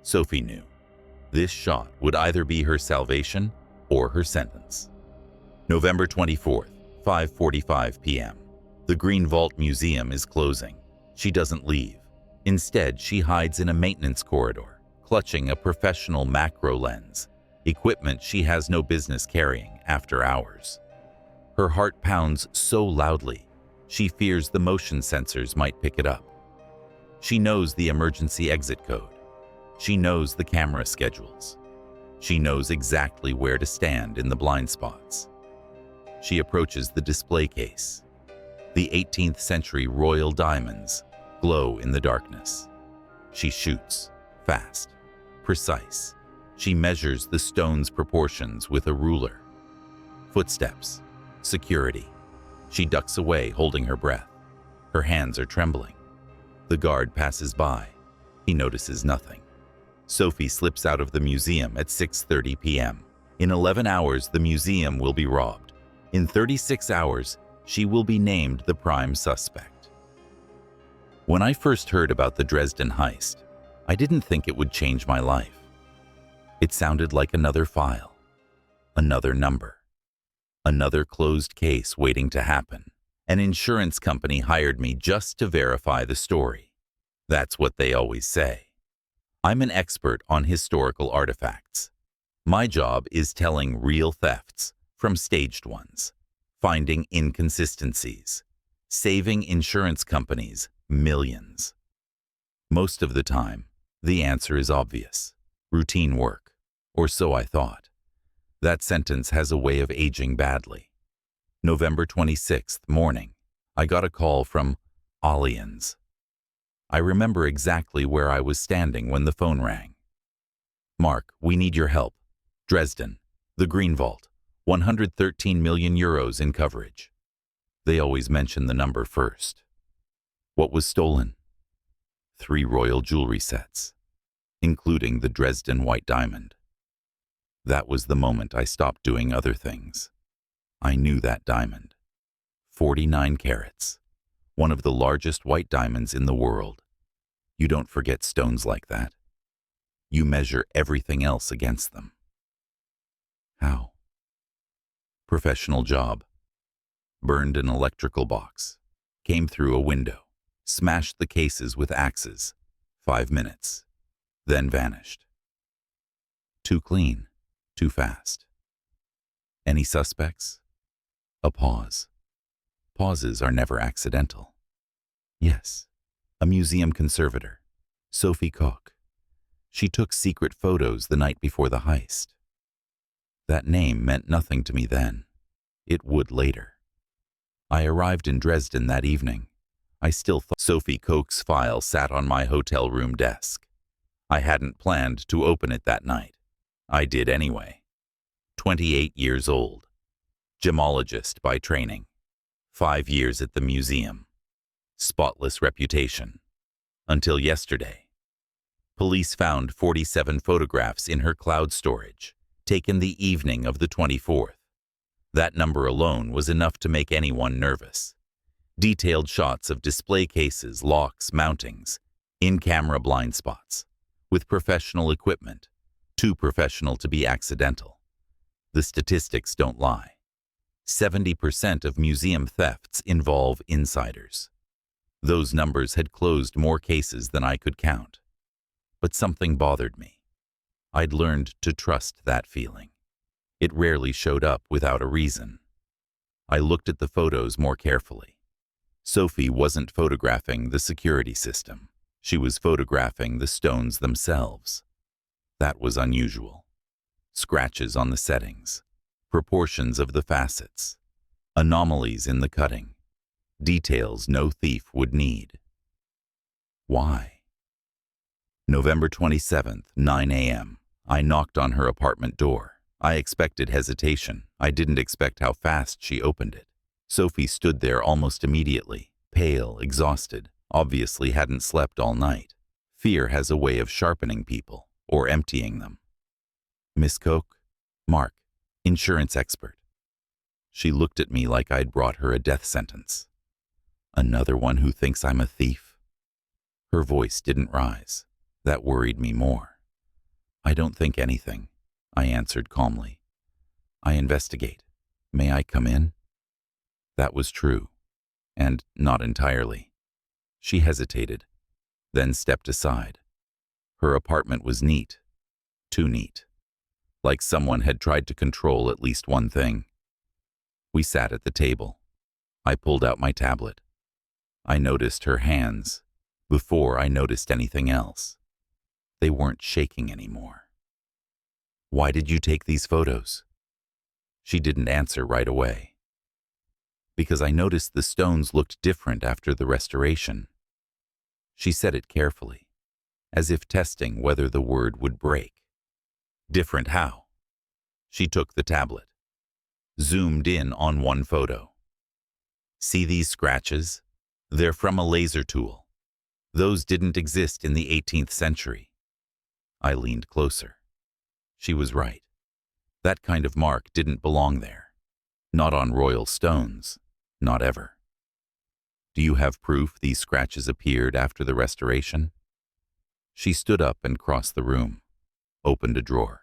Sophie knew. This shot would either be her salvation or her sentence. November 24th, 5:45 p.m. The Green Vault Museum is closing. She doesn't leave. Instead, she hides in a maintenance corridor, clutching a professional macro lens, equipment she has no business carrying after hours. Her heart pounds so loudly, she fears the motion sensors might pick it up. She knows the emergency exit code. She knows the camera schedules. She knows exactly where to stand in the blind spots. She approaches the display case. The 18th century royal diamonds glow in the darkness. She shoots, fast, precise. She measures the stone's proportions with a ruler. Footsteps, security. She ducks away, holding her breath. Her hands are trembling. The guard passes by. He notices nothing. Sophie slips out of the museum at 6:30 p.m. In 11 hours, the museum will be robbed. In 36 hours, she will be named the prime suspect. When I first heard about the Dresden heist, I didn't think it would change my life. It sounded like another file, another number, another closed case waiting to happen. An insurance company hired me just to verify the story. That's what they always say. I'm an expert on historical artifacts. My job is telling real thefts from staged ones, finding inconsistencies, saving insurance companies millions. Most of the time, the answer is obvious. Routine work, or so I thought. That sentence has a way of aging badly. November 26th morning, I got a call from Allianz. I remember exactly where I was standing when the phone rang. "Mark, we need your help. Dresden, the Green Vault, 113 million euros in coverage." They always mention the number first. What was stolen? 3 royal jewelry sets, including the Dresden white diamond. That was the moment I stopped doing other things. I knew that diamond. 49 carats. One of the largest white diamonds in the world. You don't forget stones like that. You measure everything else against them. How? Professional job. Burned an electrical box. Came through a window. Smashed the cases with axes. 5 minutes. Then vanished. Too clean. Too fast. Any suspects? A pause. Pauses are never accidental. Yes, a museum conservator, Sophie Koch. She took secret photos the night before the heist. That name meant nothing to me then. It would later. I arrived in Dresden that evening. I still thought Sophie Koch's file sat on my hotel room desk. I hadn't planned to open it that night. I did anyway. 28 years old. Gemologist by training. 5 years at the museum. Spotless reputation. Until yesterday. Police found 47 photographs in her cloud storage, taken the evening of the 24th. That number alone was enough to make anyone nervous. Detailed shots of display cases, locks, mountings, in-camera blind spots, with professional equipment, too professional to be accidental. The statistics don't lie. 70% of museum thefts involve insiders. Those numbers had closed more cases than I could count. But something bothered me. I'd learned to trust that feeling. It rarely showed up without a reason. I looked at the photos more carefully. Sophie wasn't photographing the security system. She was photographing the stones themselves. That was unusual. Scratches on the settings. Proportions of the facets, anomalies in the cutting, details no thief would need. Why? November 27th, 9 a.m. I knocked on her apartment door. I expected hesitation. I didn't expect how fast she opened it. Sophie stood there almost immediately, pale, exhausted, obviously hadn't slept all night. Fear has a way of sharpening people, or emptying them. "Miss Koch?" "Mark. Insurance expert." She looked at me like I'd brought her a death sentence. Another one who thinks I'm a thief? Her voice didn't rise. That worried me more. I don't think anything, I answered calmly. I investigate. May I come in? That was true, and not entirely. She hesitated, then stepped aside. Her apartment was neat, too neat, like someone had tried to control at least one thing. We sat at the table. I pulled out my tablet. I noticed her hands before I noticed anything else. They weren't shaking anymore. Why did you take these photos? She didn't answer right away. Because I noticed the stones looked different after the restoration. She said it carefully, as if testing whether the word would break. Different how? She took the tablet, zoomed in on one photo. See these scratches? They're from a laser tool. Those didn't exist in the 18th century. I leaned closer. She was right. That kind of mark didn't belong there. Not on royal stones. Not ever. Do you have proof these scratches appeared after the restoration? She stood up and crossed the room, opened a drawer.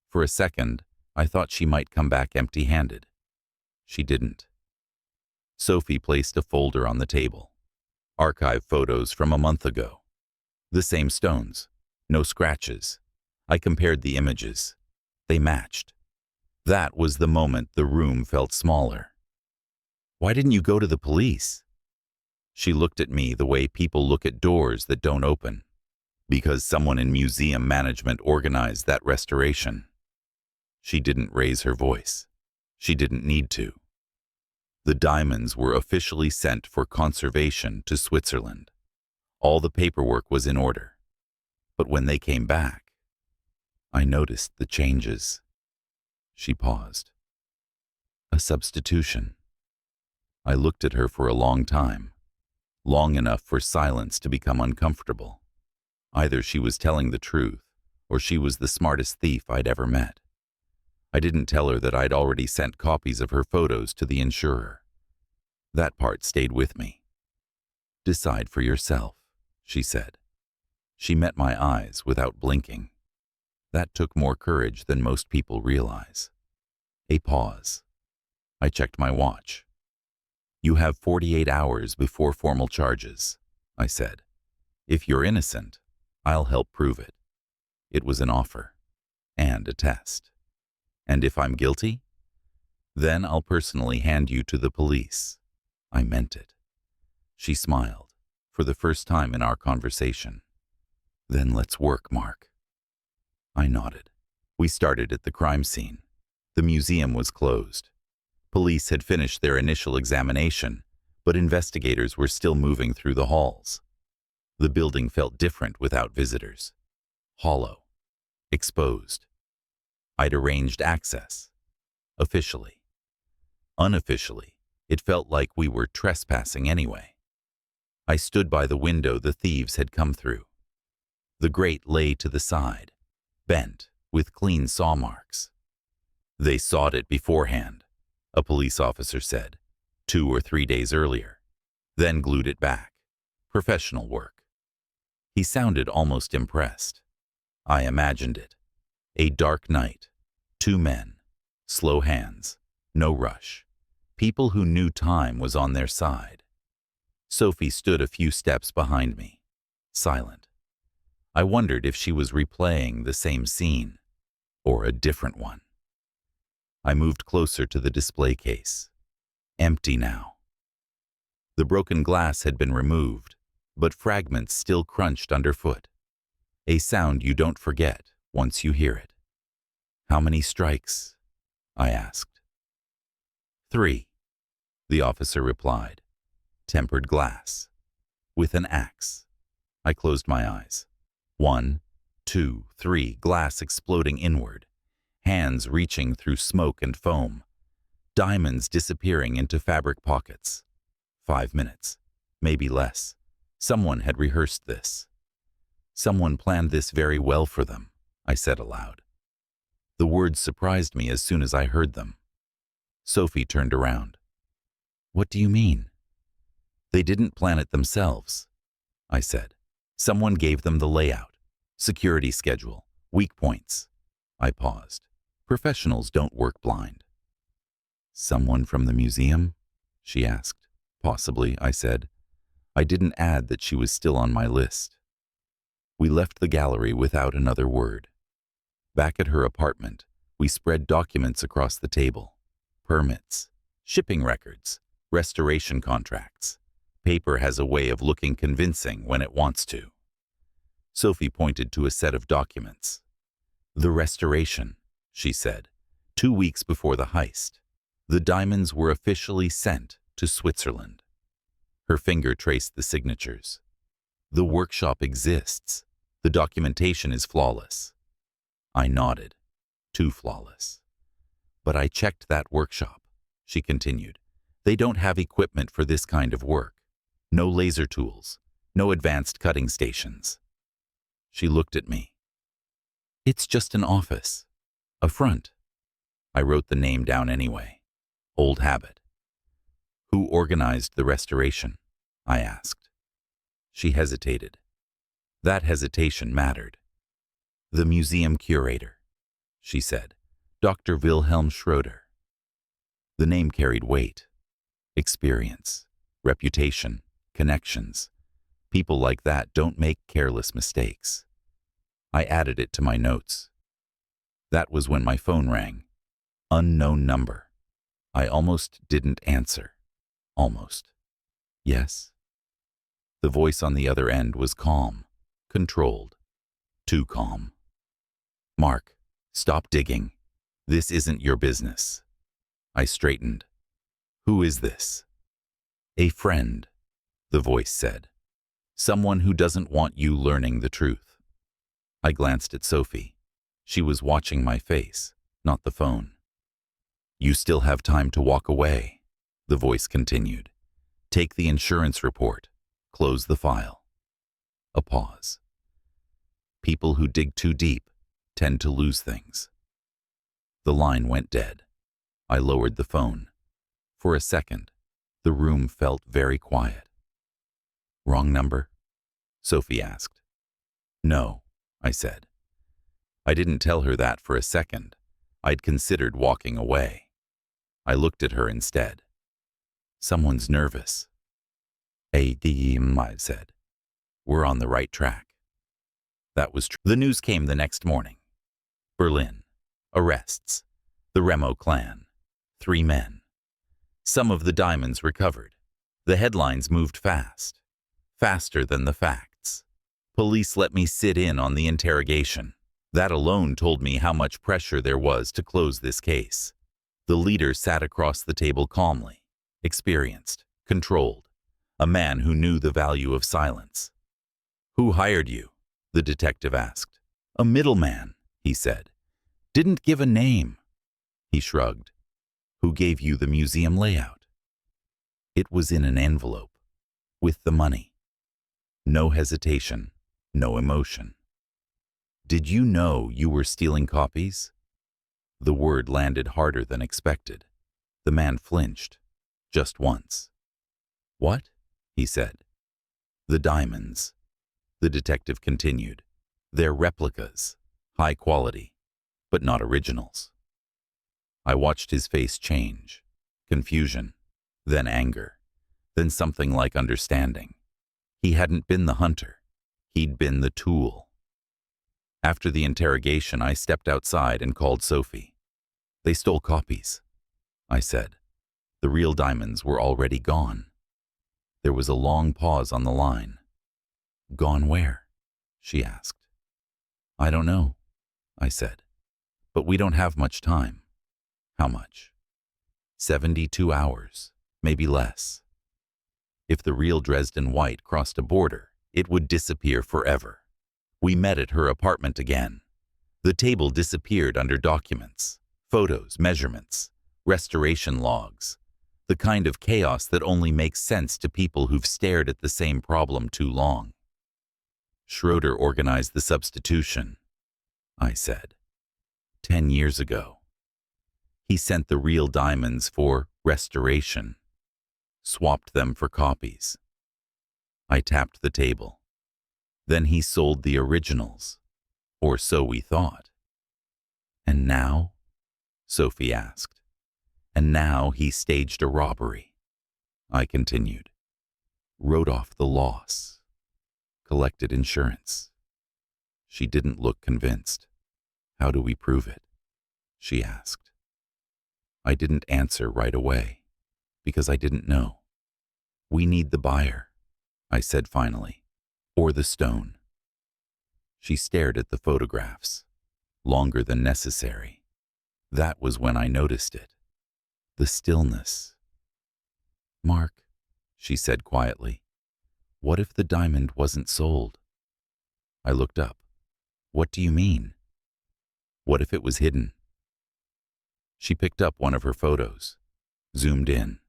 For a second, I thought she might come back empty-handed. She didn't. Sophie placed a folder on the table. Archive photos from a month ago. The same stones. No scratches. I compared the images. They matched. That was the moment the room felt smaller. Why didn't you go to the police? She looked at me the way people look at doors that don't open. Because someone in museum management organized that restoration. She didn't raise her voice. She didn't need to. The diamonds were officially sent for conservation to Switzerland. All the paperwork was in order. But when they came back, I noticed the changes. She paused. A substitution. I looked at her for a long time, long enough for silence to become uncomfortable. Either she was telling the truth, or she was the smartest thief I'd ever met. I didn't tell her that I'd already sent copies of her photos to the insurer. That part stayed with me. Decide for yourself, she said. She met my eyes without blinking. That took more courage than most people realize. A pause. I checked my watch. You have 48 hours before formal charges, I said. If you're innocent, I'll help prove it. It was an offer and a test. And if I'm guilty, then I'll personally hand you to the police. I meant it. She smiled, for the first time in our conversation. Then let's work, Mark. I nodded. We started at the crime scene. The museum was closed. Police had finished their initial examination, but investigators were still moving through the halls. The building felt different without visitors. Hollow. Exposed. I'd arranged access. Officially. Unofficially, it felt like we were trespassing anyway. I stood by the window the thieves had come through. The grate lay to the side, bent, with clean saw marks. They sawed it beforehand, a police officer said, 2 or 3 days earlier, then glued it back. Professional work. He sounded almost impressed. I imagined it. A dark night, 2 men, slow hands, no rush, people who knew time was on their side. Sophie stood a few steps behind me, silent. I wondered if she was replaying the same scene, or a different one. I moved closer to the display case. Empty now. The broken glass had been removed, but fragments still crunched underfoot. A sound you don't forget once you hear it. How many strikes? I asked. 3, the officer replied. Tempered glass. With an axe. I closed my eyes. 1, 2, 3, glass exploding inward. Hands reaching through smoke and foam. Diamonds disappearing into fabric pockets. 5 minutes. Maybe less. Someone had rehearsed this. Someone planned this very well for them, I said aloud. The words surprised me as soon as I heard them. Sophie turned around. What do you mean? They didn't plan it themselves, I said. Someone gave them the layout, security schedule, Weak points. I paused. Professionals don't work blind. Someone from the museum? She asked. Possibly, I said. I didn't add that she was still on my list. We left the gallery without another word. Back at her apartment, we spread documents across the table. Permits, shipping records, restoration contracts. Paper has a way of looking convincing when it wants to. Sophie pointed to a set of documents. The restoration, she said, 2 weeks before the heist. The diamonds were officially sent to Switzerland. Her finger traced the signatures. The workshop exists. The documentation is flawless. I nodded. Too flawless. But I checked that workshop, she continued. They don't have equipment for this kind of work. No laser tools. No advanced cutting stations. She looked at me. It's just an office. A front. I wrote the name down anyway. Old habit. Who organized the restoration? I asked. She hesitated. That hesitation mattered. The museum curator, she said. Dr. Wilhelm Schroeder. The name carried weight. Experience, reputation, connections. People like that don't make careless mistakes. I added it to my notes. That was when my phone rang. Unknown number. I almost didn't answer. Almost. Yes? The voice on the other end was calm, controlled. Too calm. Mark, stop digging. This isn't your business. I straightened. Who is this? A friend, the voice said. Someone who doesn't want you learning the truth. I glanced at Sophie. She was watching my face, not the phone. You still have time to walk away, the voice continued. Take the insurance report. Close the file. A pause. People who dig too deep tend to lose things. The line went dead. I lowered the phone. For a second, the room felt very quiet. Wrong number? Sophie asked. No, I said. I didn't tell her that for a second. I'd considered walking away. I looked at her instead. Someone's nervous. ADM, I said. We're on the right track. That was true. The news came the next morning. Berlin. Arrests. The Remo clan. 3 men. Some of the diamonds recovered. The headlines moved fast. Faster than the facts. Police let me sit in on the interrogation. That alone told me how much pressure there was to close this case. The leader sat across the table calmly, experienced, controlled, a man who knew the value of silence. Who hired you? The detective asked. A middleman, he said. Didn't give a name. He shrugged. Who gave you the museum layout? It was in an envelope, with the money. No hesitation, no emotion. Did you know you were stealing copies? The word landed harder than expected. The man flinched, just once. What? He said. The diamonds. The detective continued. They're replicas, high quality, but not originals. I watched his face change. Confusion, then anger, then something like understanding. He hadn't been the hunter. He'd been the tool. After the interrogation, I stepped outside and called Sophie. They stole copies, I said. The real diamonds were already gone. There was a long pause on the line. Gone where? She asked. I don't know, I said. But we don't have much time. How much? 72 hours, maybe less. If the real Dresden white crossed a border, it would disappear forever. We met at her apartment again. The table disappeared under documents, photos, measurements, restoration logs, the kind of chaos that only makes sense to people who've stared at the same problem too long. Schroeder organized the substitution, I said. 10 years ago. He sent the real diamonds for restoration, swapped them for copies. I tapped the table. Then he sold the originals. Or so we thought. And now? Sophie asked. And now he staged a robbery. I continued. Wrote off the loss. Collected insurance. She didn't look convinced. How do we prove it? She asked. I didn't answer right away, because I didn't know. We need the buyer, I said finally, or the stone. She stared at the photographs, longer than necessary. That was when I noticed it. The stillness. Mark, she said quietly, what if the diamond wasn't sold? I looked up. What do you mean? What if it was hidden? She picked up one of her photos, zoomed in.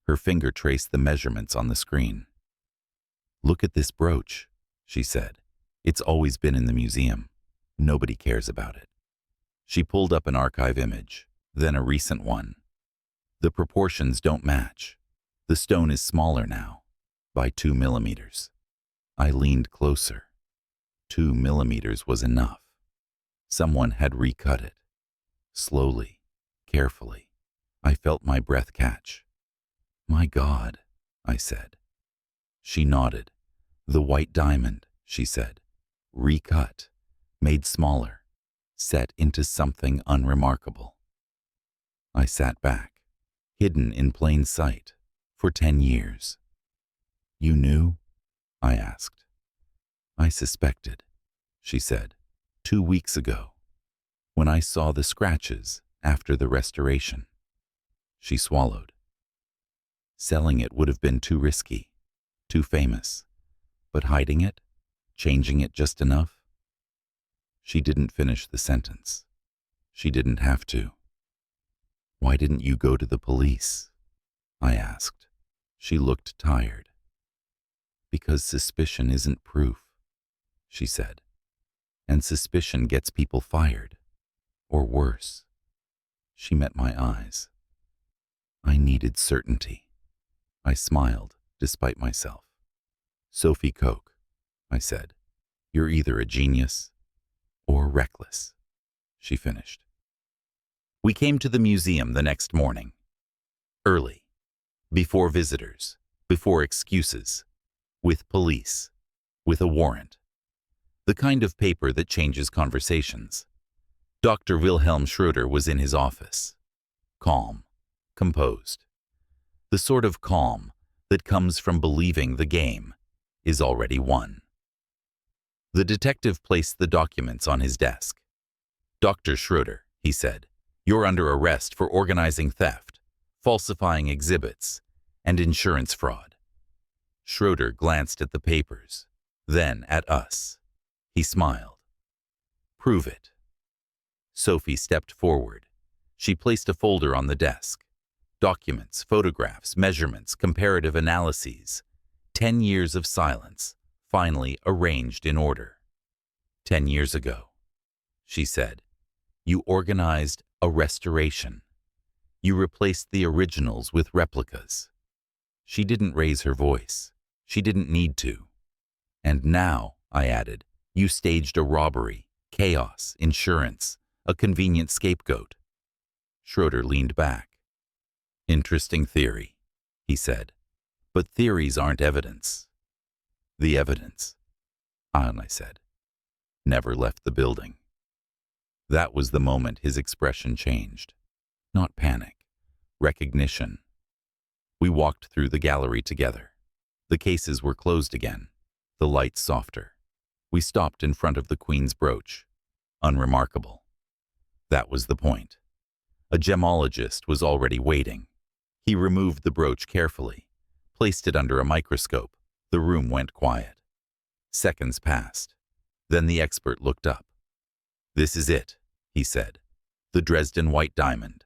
Her finger traced the measurements on the screen. Look at this brooch, she said. It's always been in the museum. Nobody cares about it. She pulled up an archive image, then a recent one. The proportions don't match. The stone is smaller now, by 2 millimeters. I leaned closer. 2 millimeters was enough. Someone had recut it. Slowly, carefully. I felt my breath catch. My God, I said. She nodded. The white diamond, she said. Recut, made smaller, set into something unremarkable. I sat back, hidden in plain sight, for 10 years. You knew? I asked. I suspected, she said, 2 weeks ago, when I saw the scratches after the restoration. She swallowed. Selling it would have been too risky, too famous, but hiding it, changing it just enough? She didn't finish the sentence. She didn't have to. Why didn't you go to the police? I asked. She looked tired. Because suspicion isn't proof, she said. And suspicion gets people fired, or worse. She met my eyes. I needed certainty. I smiled, despite myself. Sophie Koch, I said. You're either a genius or reckless, she finished. We came to the museum the next morning. Early. Before visitors. Before excuses. With police. With a warrant. The kind of paper that changes conversations. Dr. Wilhelm Schroeder was in his office. Calm. Composed. The sort of calm that comes from believing the game is already won. The detective placed the documents on his desk. Dr. Schroeder, he said, you're under arrest for organizing theft, falsifying exhibits, and insurance fraud. Schroeder glanced at the papers, then at us. He smiled. Prove it. Sophie stepped forward. She placed a folder on the desk. Documents, photographs, measurements, comparative analyses. 10 years of silence, finally arranged in order. 10 years ago, she said, you organized a restoration. You replaced the originals with replicas. She didn't raise her voice. She didn't need to. And now, I added, you staged a robbery, chaos, insurance, a convenient scapegoat. Schroeder leaned back. Interesting theory, he said. But theories aren't evidence. The evidence, I said, never left the building. That was the moment his expression changed. Not panic, recognition. We walked through the gallery together. The cases were closed again, the lights softer. We stopped in front of the Queen's brooch. Unremarkable. That was the point. A gemologist was already waiting. He removed the brooch carefully, placed it under a microscope. The room went quiet. Seconds passed. Then the expert looked up. This is it, he said. The Dresden white diamond.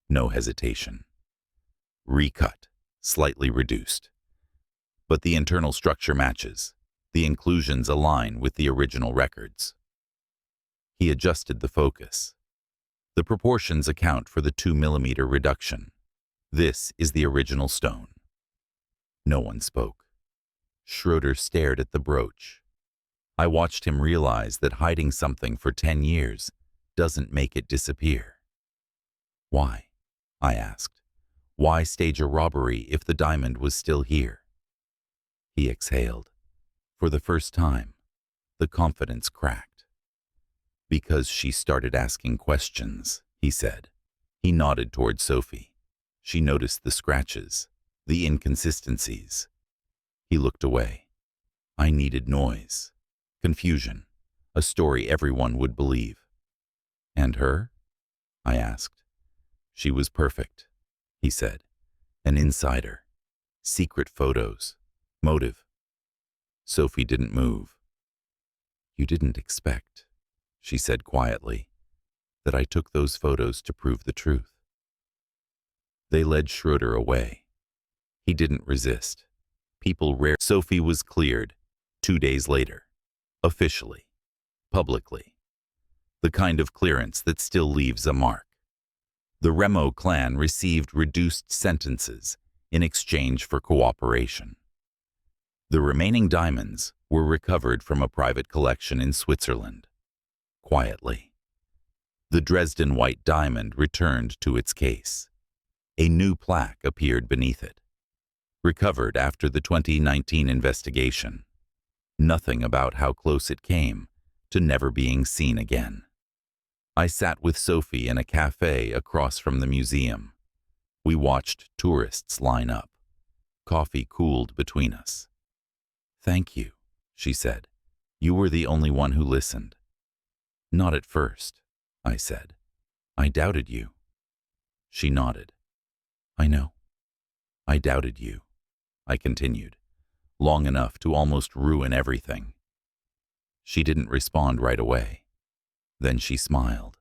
No hesitation. Recut, slightly reduced. But the internal structure matches. The inclusions align with the original records. He adjusted the focus. The proportions account for the 2 millimeter reduction. This is the original stone. No one spoke. Schroeder stared at the brooch. I watched him realize that hiding something for 10 years doesn't make it disappear. Why? I asked. Why stage a robbery if the diamond was still here? He exhaled. For the first time, the confidence cracked. Because she started asking questions, he said. He nodded toward Sophie. She noticed the scratches, the inconsistencies. He looked away. I needed noise, confusion, a story everyone would believe. And her? I asked. She was perfect, he said. An insider. Secret photos. Motive. Sophie didn't move. You didn't expect, she said quietly, that I took those photos to prove the truth. They led Schroeder away. He didn't resist. People rare. Sophie was cleared 2 days later. Officially. Publicly. The kind of clearance that still leaves a mark. The Remo clan received reduced sentences in exchange for cooperation. The remaining diamonds were recovered from a private collection in Switzerland. Quietly. The Dresden white diamond returned to its case. A new plaque appeared beneath it. Recovered after the 2019 investigation. Nothing about how close it came to never being seen again. I sat with Sophie in a cafe across from the museum. We watched tourists line up. Coffee cooled between us. Thank you, she said. You were the only one who listened. Not at first, I said. I doubted you. She nodded. I know. I doubted you, I continued, long enough to almost ruin everything. She didn't respond right away. Then she smiled.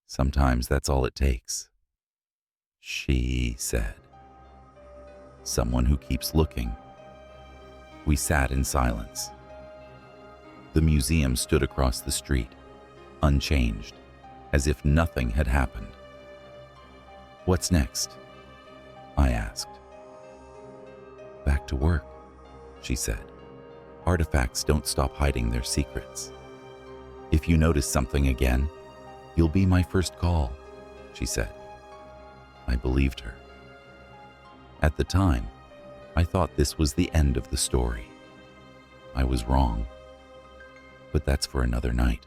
Sometimes that's all it takes. She said. Someone who keeps looking. We sat in silence. The museum stood across the street, unchanged, as if nothing had happened. What's next? I asked. Back to work, she said. Artifacts don't stop hiding their secrets. If you notice something again, you'll be my first call, she said. I believed her. At the time, I thought this was the end of the story. I was wrong. But that's for another night.